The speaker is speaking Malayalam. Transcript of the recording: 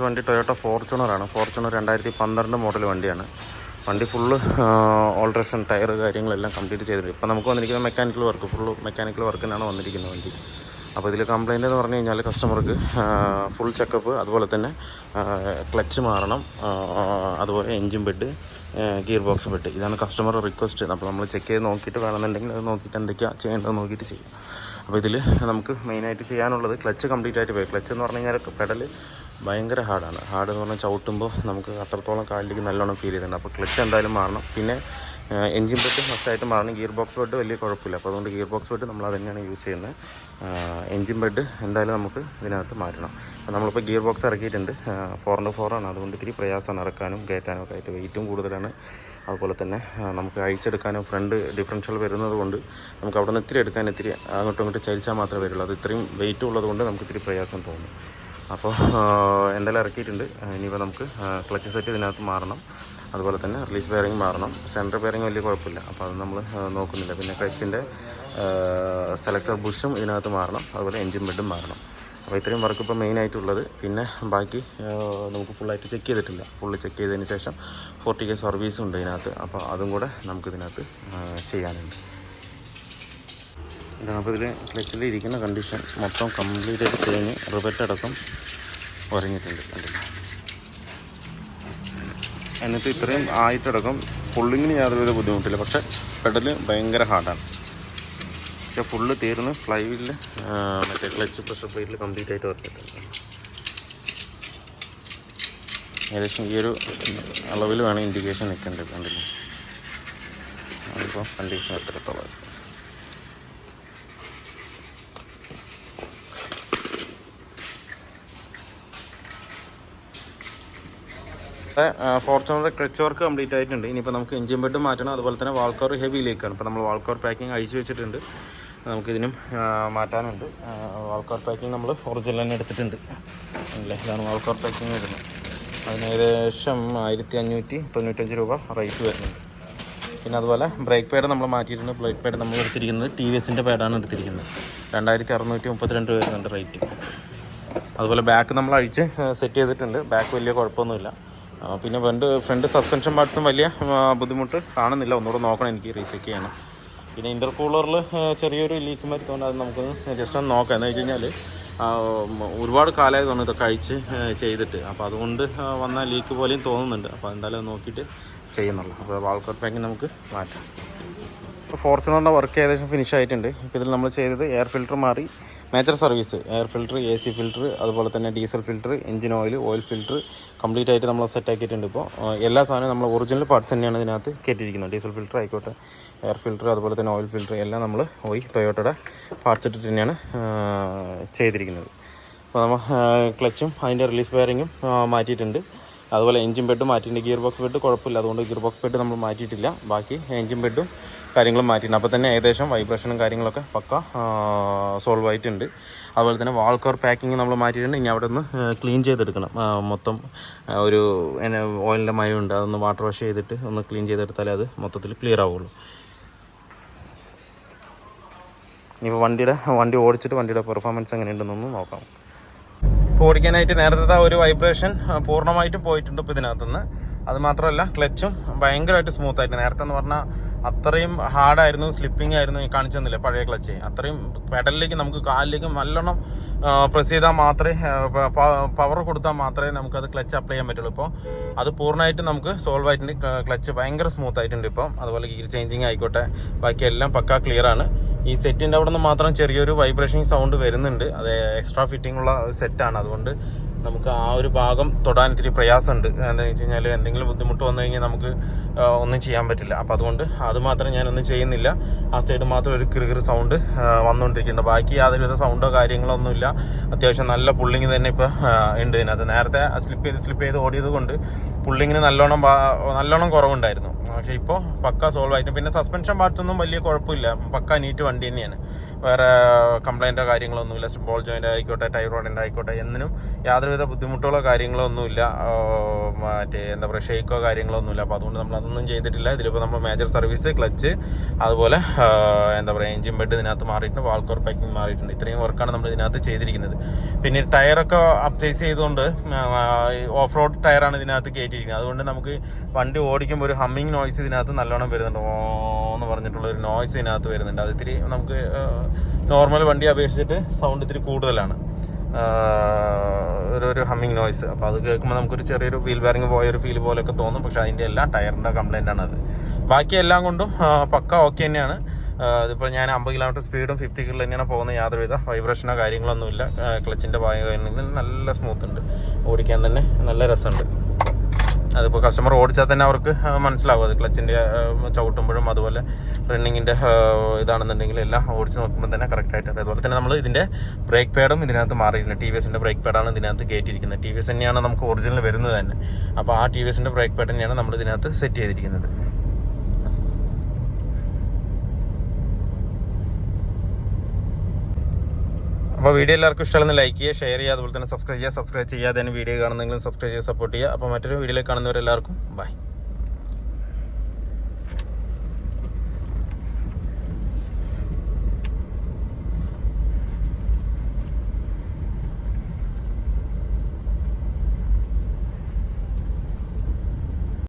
വണ്ടി ടൊയോട്ട ഫോർച്യൂണറാണ്. ഫോർച്യൂണർ 2012 മോഡൽ വണ്ടിയാണ്. വണ്ടി ഫുള്ള് ഓൾട്രേഷൻ, ടയർ കാര്യങ്ങളെല്ലാം കംപ്ലീറ്റ് ചെയ്തിട്ടുണ്ട്. ഇപ്പോൾ നമുക്ക് വന്നിരിക്കുന്ന മെക്കാനിക്കൽ വർക്ക്, ഫുള്ള് മെക്കാനിക്കൽ വർക്കിനാണ് വന്നിരിക്കുന്നത് വണ്ടി. അപ്പോൾ ഇതിൽ കംപ്ലയിൻ്റ് എന്ന് പറഞ്ഞു കഴിഞ്ഞാൽ കസ്റ്റമർക്ക് ഫുൾ ചെക്കപ്പ്, അതുപോലെ തന്നെ ക്ലച്ച് മാറണം, അതുപോലെ engine bed, gear box bed. ഇതാണ് കസ്റ്റമർ റിക്വസ്റ്റ്. അപ്പോൾ നമ്മൾ ചെക്ക് ചെയ്ത് നോക്കിയിട്ട് വേണമെന്നുണ്ടെങ്കിൽ അത് നോക്കിയിട്ട് എന്തൊക്കെയാണ് ചെയ്യേണ്ടത് നോക്കിയിട്ട് ചെയ്യും. അപ്പോൾ ഇതിൽ നമുക്ക് മെയിനായിട്ട് ചെയ്യാനുള്ളത് ക്ലച്ച് കംപ്ലീറ്റ് ആയിട്ട് പോയി. ക്ലച്ച് എന്ന് പറഞ്ഞു കഴിഞ്ഞാൽ പെഡൽ ഭയങ്കര ഹാർഡാണ്. ഹാർഡ് എന്ന് പറഞ്ഞാൽ ചവിട്ടുമ്പോൾ നമുക്ക് അത്രത്തോളം കാലിലേക്ക് നല്ലോണം ഫീൽ ചെയ്യുന്നുണ്ട്. അപ്പോൾ ക്ലച്ച് എന്തായാലും മാറണം. പിന്നെ എൻജിൻ ബെഡ് മസ്റ്റായിട്ട് മാറണം. ഗിയർ ബോക്സ് ബെഡ് വലിയ കുഴപ്പമില്ല. അപ്പോൾ അതുകൊണ്ട് ഗിയർ ബോക്സ് ബെഡ് നമ്മൾ അത് തന്നെയാണ് യൂസ് ചെയ്യുന്നത്. എൻജിൻ ബെഡ് എന്തായാലും നമുക്ക് ഇതിനകത്ത് മാറ്റണം. അപ്പോൾ നമ്മളിപ്പോൾ ഗിയർ ബോക്സ് ഇറക്കിയിട്ടുണ്ട്. 4x4 ആണ്. അതുകൊണ്ട് ഇത്തിരി പ്രയാസമാണ് ഇറക്കാനും കയറ്റാനും ഒക്കെ ആയിട്ട്. വെയിറ്റും കൂടുതലാണ്. അതുപോലെ തന്നെ നമുക്ക് അഴിച്ചെടുക്കാനും ഫ്രണ്ട് ഡിഫറൻഷ്യൽ വരുന്നത് കൊണ്ട് നമുക്ക് അവിടെ നിന്ന് ഇത്തിരി എടുക്കാൻ ഇത്തിരി അങ്ങോട്ടും ഇങ്ങോട്ട് ചരിച്ചാൽ മാത്രമേ വരുള്ളൂ. അത് ഇത്രയും വെയിറ്റ് ഉള്ളത് കൊണ്ട് നമുക്ക് ഇത്തിരി പ്രയാസം തോന്നും. അപ്പോൾ എന്തായാലും ഇറക്കിയിട്ടുണ്ട്. ഇനിയിപ്പോൾ നമുക്ക് ക്ലച്ച് സെറ്റ് ഇതിനകത്ത് മാറണം. അതുപോലെ തന്നെ റിലീസ് ബെയറിംഗ് മാറണം. സെൻറ്റർ ബെയറിംഗ് വലിയ കുഴപ്പമില്ല. അപ്പോൾ അത് നമ്മൾ നോക്കുന്നില്ല. പിന്നെ ക്ലച്ചിൻ്റെ സെലക്ടർ ബുഷും ഇതിനകത്ത് മാറണം. അതുപോലെ എൻജിൻ ബെഡും മാറണം. അപ്പോൾ ഇത്രയും വർക്ക് ഇപ്പോൾ മെയിനായിട്ടുള്ളത്. പിന്നെ ബാക്കി നമുക്ക് ഫുള്ളായിട്ട് ചെക്ക് ചെയ്തിട്ടില്ല. ഫുള്ള് ചെക്ക് ചെയ്തതിന് ശേഷം 40K സർവീസും ഉണ്ട് ഇതിനകത്ത്. അപ്പോൾ അതും കൂടെ നമുക്കിതിനകത്ത് ചെയ്യാനുണ്ട്. ഇതാണ് അപ്പോൾ ഇതിൽ ക്ലച്ചിൽ ഇരിക്കുന്ന കണ്ടീഷൻ. മൊത്തം കംപ്ലീറ്റ് ആയിട്ട് തേഞ്ഞ് റിവറ്റ് അടക്കം ഉറങ്ങിയിട്ടുണ്ട്. കണ്ടില്ല. എന്നിട്ട് ഇത്രയും ആയിട്ടടക്കം പുള്ളിങ്ങിന് യാതൊരുവിധ ബുദ്ധിമുട്ടില്ല. പക്ഷേ പെഡൽ ഭയങ്കര ഹാർഡാണ്. പക്ഷെ ഫുള്ള് തീർന്ന് ഫ്ലൈവീലിൽ മറ്റേ ക്ലച്ച് പ്രഷർ പ്ലേറ്റിൽ കംപ്ലീറ്റ് ആയിട്ട് വർക്കിട്ടുണ്ട്. ഏകദേശം ഈ ഒരു അളവിൽ വേണം ഇൻഡിക്കേഷൻ നിൽക്കേണ്ടത്. കണ്ടില്ല. അതിപ്പോൾ കണ്ടീഷൻ എത്രത്തോളം. ഫോർച്യൂണർ ക്ലച്ച് വർക്ക് കംപ്ലീറ്റ് ആയിട്ടുണ്ട്. ഇനിയിപ്പോൾ നമുക്ക് എൻജിൻ ബെഡ് മാറ്റണം. അതുപോലെ തന്നെ വാൾ കവർ ഹെവിയിലേക്കാണ്. ഇപ്പോൾ നമ്മൾ വാൾ കവർ പാക്കിംഗ് അഴിച്ചു വെച്ചിട്ടുണ്ട്. നമുക്കിതിനും മാറ്റാനുണ്ട്. വാൾ കവർ പാക്കിംഗ് നമ്മൾ ഒറിജിനൽ തന്നെ എടുത്തിട്ടുണ്ട് അല്ലേ. ഇതാണ് വാൾ കവർ പാക്കിംഗ് വരുന്നത്. അതിന് ഏകദേശം 1595 രൂപ റേറ്റ് വരുന്നുണ്ട്. പിന്നെ അതുപോലെ ബ്രേക്ക് പാഡ് നമ്മൾ മാറ്റിയിട്ടുണ്ട്. ബ്രേക്ക് പാഡ് നമ്മൾ എടുത്തിരിക്കുന്നത് TVSൻ്റെ പാഡാണ് എടുത്തിരിക്കുന്നത്. 2632 രൂപ വരുന്നുണ്ട് റേറ്റ്. അതുപോലെ ബാക്ക് നമ്മൾ അഴിച്ച് സെറ്റ് ചെയ്തിട്ടുണ്ട്. ബാക്ക് വലിയ കുഴപ്പമൊന്നുമില്ല. പിന്നെ ഫ്രണ്ട് സസ്പെൻഷൻ പാർട്സും വലിയ ബുദ്ധിമുട്ട് കാണുന്നില്ല. ഒന്നുകൂടെ നോക്കണം, എനിക്ക് റീചെക്ക് ചെയ്യണം. പിന്നെ ഇൻ്റർകൂളറിൽ ചെറിയൊരു ലീക്ക് വരുത്തുകൊണ്ട് അത് നമുക്കൊന്ന് ജസ്റ്റ് ഒന്ന് നോക്കാം. എന്ന് വെച്ച് കഴിഞ്ഞാൽ ഒരുപാട് കാലമായി തോന്നുന്നു ഇതൊക്കെ അഴിച്ച് ചെയ്തിട്ട്. അപ്പോൾ അതുകൊണ്ട് വന്ന ലീക്ക് പോലെയും തോന്നുന്നുണ്ട്. അപ്പോൾ എന്തായാലും നോക്കിയിട്ട് ചെയ്യുന്നുള്ളൂ. അപ്പോൾ വാൾ കവർ പാക്കിങ് നമുക്ക് മാറ്റാം. ഇപ്പോൾ ഫോർച്യൂണറിൻ്റെ വർക്ക് ഏകദേശം ഫിനിഷ് ആയിട്ടുണ്ട്. ഇപ്പോൾ ഇതിൽ നമ്മൾ ചെയ്തത് എയർ ഫിൽറ്റർ മാറി, major service air filter, AC filter, അതുപോലെ തന്നെ diesel filter, engine oil filter complete ആയിട്ട് നമ്മൾ സെറ്റ് ആക്കിയിട്ടുണ്ട്. ഇപ്പോൾ എല്ലാ സാധനവും നമ്മൾ ഒറിജിനൽ പാർട്സ് തന്നെയാണ് ഇതിനകത്ത് കയറ്റിയിരിക്കുന്നത്. ഡീസൽ ഫിൽറ്റർ ആയിക്കോട്ടെ, എയർ ഫിൽറ്റർ, അതുപോലെ തന്നെ ഓയിൽ ഫിൽറ്റർ എല്ലാം നമ്മൾ ടൊയോട്ടയുടെ പാർട്സ് ഇട്ടിട്ട് തന്നെയാണ് ചെയ്തിരിക്കുന്നത്. അപ്പോൾ നമ്മൾ ക്ലച്ചും അതിൻ്റെ റിലീസ് ബെയറിങ്ങും മാറ്റിയിട്ടുണ്ട്. അതുപോലെ എൻജിൻ ബെഡ് മാറ്റിയിട്ടുണ്ട്. ഗിയർ ബോക്സ് ബെഡ് കുഴപ്പമില്ല, അതുകൊണ്ട് ഗിയർ ബോക്സ് ബെഡ് നമ്മൾ മാറ്റിയിട്ടില്ല. ബാക്കി എൻജിൻ ബെഡും കാര്യങ്ങളും മാറ്റിയിട്ടുണ്ട്. അപ്പോൾ തന്നെ ഏകദേശം വൈബ്രേഷനും കാര്യങ്ങളൊക്കെ പക്ക സോൾവ് ആയിട്ടുണ്ട്. അതുപോലെ തന്നെ വാൾ കവർ പാക്കിങ് നമ്മൾ മാറ്റിയിട്ടുണ്ട്. ഇനി അവിടെ നിന്ന് ക്ലീൻ ചെയ്തെടുക്കണം. മൊത്തം ഒരു ഓയിലിൻ്റെ മയമുണ്ട്, അതൊന്ന് വാട്ടർ വാഷ് ചെയ്തിട്ട് ഒന്ന് ക്ലീൻ ചെയ്തെടുത്താലേ അത് മൊത്തത്തിൽ ക്ലിയർ ആവുള്ളൂ. ഇനിയിപ്പോൾ വണ്ടി ഓടിച്ചിട്ട് വണ്ടിയുടെ പെർഫോമൻസ് എങ്ങനെയുണ്ടെന്നൊന്ന് നോക്കാം. ഇപ്പോൾ ഓടിക്കാനായിട്ട് നേരത്തെ ഒരു വൈബ്രേഷൻ പൂർണ്ണമായിട്ടും പോയിട്ടുണ്ട് ഇപ്പോൾ ഇതിനകത്തുനിന്ന്. അതുമാത്രമല്ല ക്ലച്ചും ഭയങ്കരമായിട്ട് സ്മൂത്തായിട്ട്. നേരത്തെ എന്ന് പറഞ്ഞാൽ അത്രയും ഹാർഡായിരുന്നു, സ്ലിപ്പിംഗ് ആയിരുന്നു. കാണിച്ചു തന്നില്ലേ പഴയ ക്ലച്ച്. അത്രയും പെഡലിലേക്ക് നമുക്ക് കാലിലേക്ക് നല്ലോണം പ്രസ് ചെയ്താൽ മാത്രമേ, പവർ കൊടുത്താൽ മാത്രമേ നമുക്കത് ക്ലച്ച് അപ്ലൈ ചെയ്യാൻ പറ്റുള്ളൂ. ഇപ്പോൾ അത് പൂർണ്ണമായിട്ട് നമുക്ക് സോൾവ് ആയിട്ടുണ്ട്. ക്ലച്ച് ഭയങ്കര സ്മൂത്ത് ആയിട്ടുണ്ട് ഇപ്പം. അതുപോലെ ഗിയർ ചേഞ്ചിങ് ആയിക്കോട്ടെ, ബാക്കിയെല്ലാം പക്കാ ക്ലിയർ ആണ്. ഈ സെറ്റിൻ്റെ അവിടെ നിന്ന് മാത്രം ചെറിയൊരു വൈബ്രേഷൻ സൗണ്ട് വരുന്നുണ്ട്. അത് എക്സ്ട്രാ ഫിറ്റിംഗ് ഉള്ള സെറ്റാണ്. അതുകൊണ്ട് നമുക്ക് ആ ഒരു ഭാഗം തൊടാൻ ഇത്തിരി പ്രയാസമുണ്ട്. എന്താണെന്ന് വെച്ച് കഴിഞ്ഞാൽ എന്തെങ്കിലും ബുദ്ധിമുട്ട് വന്നു കഴിഞ്ഞാൽ നമുക്ക് ഒന്നും ചെയ്യാൻ പറ്റില്ല. അപ്പോൾ അതുകൊണ്ട് അത് മാത്രം ഞാനൊന്നും ചെയ്യുന്നില്ല. ആ സൈഡ് മാത്രം ഒരു കിറുകിറ് സൗണ്ട് വന്നുകൊണ്ടിരിക്കുന്നുണ്ട്. ബാക്കി യാതൊരുവിധ സൗണ്ടോ കാര്യങ്ങളോ ഒന്നുമില്ല. അത്യാവശ്യം നല്ല പുള്ളിങ് തന്നെ ഇപ്പോൾ ഉണ്ട് ഇതിനകത്ത്. നേരത്തെ സ്ലിപ്പ് ചെയ്ത് ഓടിയത് കൊണ്ട് പുള്ളിങ്ങിന് നല്ലോണം കുറവുണ്ടായിരുന്നു. പക്ഷേ ഇപ്പോൾ പക്ക സോൾവ് ആയിട്ട്. പിന്നെ സസ്പെൻഷൻ പാർട്സ് ഒന്നും വലിയ കുഴപ്പമില്ല. പക്ക നീറ്റ് വണ്ടി തന്നെയാണ്. വേറെ കംപ്ലൈൻറ്റോ കാര്യങ്ങളൊന്നുമില്ല. ബോൾ ജോയിൻ്റ് ആയിക്കോട്ടെ, ടയർ റോഡിൻ്റെ ആയിക്കോട്ടെ, എന്നിനും യാതൊരുവിധ ബുദ്ധിമുട്ടുകളോ കാര്യങ്ങളോ ഒന്നുമില്ല. മറ്റേ എന്താ പറയുക, ഷെയ്ക്കോ കാര്യങ്ങളോ ഒന്നുമില്ല. അപ്പോൾ അതുകൊണ്ട് നമ്മൾ അതൊന്നും ചെയ്തിട്ടില്ല. ഇതിലിപ്പോൾ നമ്മൾ മേജർ സർവീസ്, ക്ലച്ച്, അതുപോലെ എന്താ പറയുക എഞ്ചിൻ ബെഡ് ഇതിനകത്ത് മാറിയിട്ടുണ്ട്, വാൾക്കോർ പാക്കിംഗ് മാറിയിട്ടുണ്ട്. ഇത്രയും വർക്കാണ് നമ്മൾ ഇതിനകത്ത് ചെയ്തിരിക്കുന്നത്. പിന്നെ ടയറൊക്കെ അപ്സൈസ് ചെയ്തുകൊണ്ട് ഓഫ് റോഡ് ടയറാണ് ഇതിനകത്ത് കയറ്റിയിരിക്കുന്നത്. അതുകൊണ്ട് നമുക്ക് വണ്ടി ഓടിക്കുമ്പോൾ ഒരു ഹമ്മിങ് നോയ്സ് ഇതിനകത്ത് നല്ലോണം വരുന്നുണ്ട്. എന്ന് പറഞ്ഞിട്ടുള്ള ഒരു നോയ്സ് ഇതിനകത്ത് വരുന്നുണ്ട്. അത് ഇത്തിരി നമുക്ക് നോർമൽ വണ്ടി അപേക്ഷിച്ചിട്ട് സൗണ്ട് ഇത്തിരി കൂടുതലാണ്, ഒരു ഹമ്മിങ് നോയ്സ്. അപ്പോൾ അത് കേൾക്കുമ്പോൾ നമുക്കൊരു ചെറിയൊരു വീൽ ബെയറിങ് പോയൊരു ഫീൽ പോലെയൊക്കെ തോന്നും. പക്ഷേ അതിൻ്റെ എല്ലാം ടയറിൻ്റെ കംപ്ലൈൻ്റ് ആണ് അത്. ബാക്കി എല്ലാം കൊണ്ടും പക്ക ഓക്കെ തന്നെയാണ്. ഇതിപ്പോൾ ഞാൻ 50 കിലോമീറ്റർ സ്പീഡും 50 കിലോ തന്നെയാണ് പോകുന്നത്. യാതൊരുവിധ വൈബ്രേഷനോ കാര്യങ്ങളൊന്നുമില്ല. ക്ലച്ചിൻ്റെ ഭാഗം നല്ല സ്മൂത്ത് ഉണ്ട്, ഓടിക്കാൻ തന്നെ നല്ല രസമുണ്ട്. അതിപ്പോൾ കസ്റ്റമർ ഓടിച്ചാൽ തന്നെ അവർക്ക് മനസ്സിലാവും അത് ക്ലച്ചിൻ്റെ ചവിട്ടുമ്പോഴും അതുപോലെ റണ്ണിങ്ങിൻ്റെ ഇതാണെന്നുണ്ടെങ്കിൽ എല്ലാം ഓടിച്ച് നോക്കുമ്പോൾ തന്നെ കറക്റ്റായിട്ട്. അതുപോലെ തന്നെ നമ്മൾ ഇതിൻ്റെ ബ്രേക്ക് പാഡും ഇതിനകത്ത് മാറിയിട്ടുണ്ട്. ടി വി എസിൻ്റെ ബ്രേക്ക് പാഡാണ് ഇതിനകത്ത് കയറ്റിയിരിക്കുന്നത്. ടി വി എസ് തന്നെയാണ് നമുക്ക് ഒറിജിനൽ വരുന്നത് തന്നെ. അപ്പോൾ ആ ടി വി എസിൻ്റെ ബ്രേക്ക് പാഡ് തന്നെയാണ് നമ്മൾ ഇതിനകത്ത് സെറ്റ് ചെയ്തിരിക്കുന്നത്. അപ്പോൾ വീഡിയോ എല്ലാവർക്കും ഇഷ്ടമാണെന്ന് ലൈക്ക് ചെയ്യുക, ഷെയർ ചെയ്യുക, അതുപോലെ തന്നെ സബ്സ്ക്രൈബ് ചെയ്യാതെ വീഡിയോ കാണുന്നെങ്കിലും സബ്സ്ക്രൈബ് ചെയ്യുക, സപ്പോർട്ട് ചെയ്യുക. അപ്പോൾ മറ്റൊരു വീഡിയോയിൽ കാണുന്നവരെല്ലാവർക്കും ബൈ.